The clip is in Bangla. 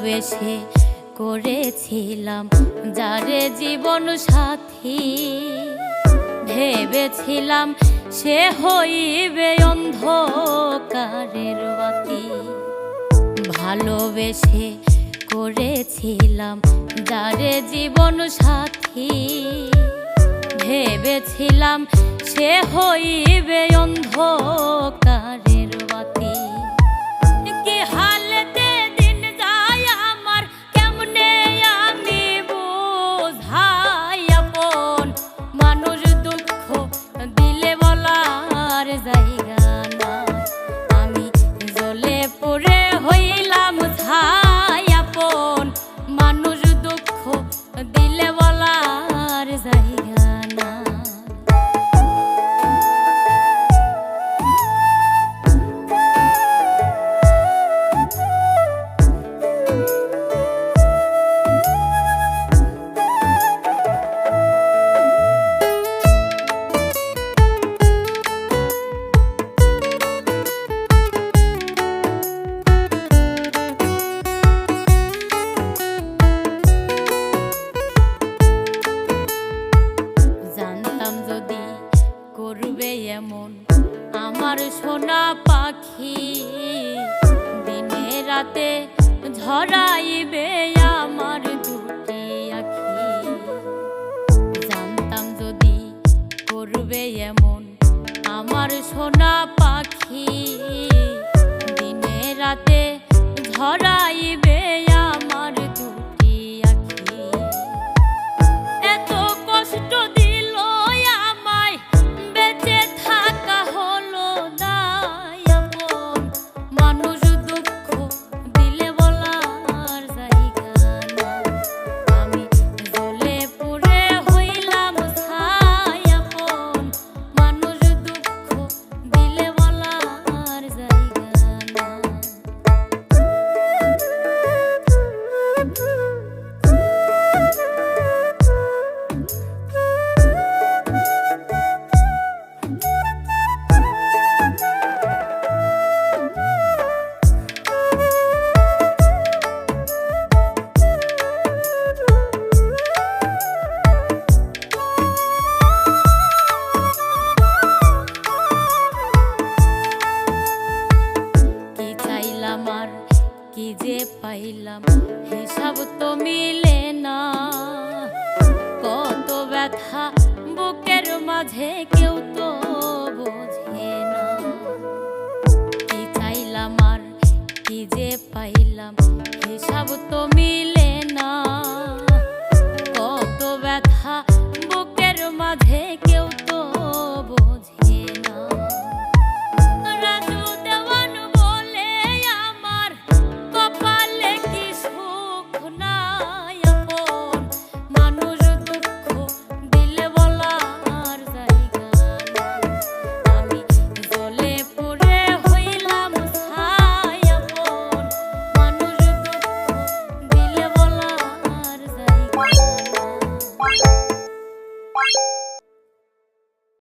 ভালোবেসে করেছিলাম যারে জীবন সাথী, ভেবেছিলাম সে হইবে অন্ধকারের বাতি। ভালোবেসে করেছিলাম যারে জীবন সাথী, ভেবেছিলাম সে হইবে অন্ধকারের বাতি। কি হালেতে দিন যায় আমার, কেমনে আমি বোঝাই আপন মানুষ দুঃখ দিলে বলার জায়গা নাই। আমি জ্বলে পুড়ে হইলাম ছাই আপন মানুষ দুঃখ দিলে বলার জায়গা নাই। এমন আমার সোনা পাখি, দিনে রাতে ঝরাইবে আমার দুটি আখি। জানতাম যদি করবে এমন আমার সোনা পাখি, দিনে রাতে ঝরাইবে আমার দুটি আখি। এত কষ্ট দিল আমায়, বেঁচে থাকা হলো দায় আপন মানুষ দুঃখ দিলে বলার জায়গা নাই। আমি জ্বলে পুড়ে হইলাম ছাই আপন মানুষ দুঃখ দিলে বলার জায়গা নাই। কি যে পাইলাম হিসাব তো মিলে না, কত ব্যথা বুকের মাঝে কেউ তো বোঝে না। কি চাইলাম আর কি যে পাইলাম হিসাব তো মিলে না।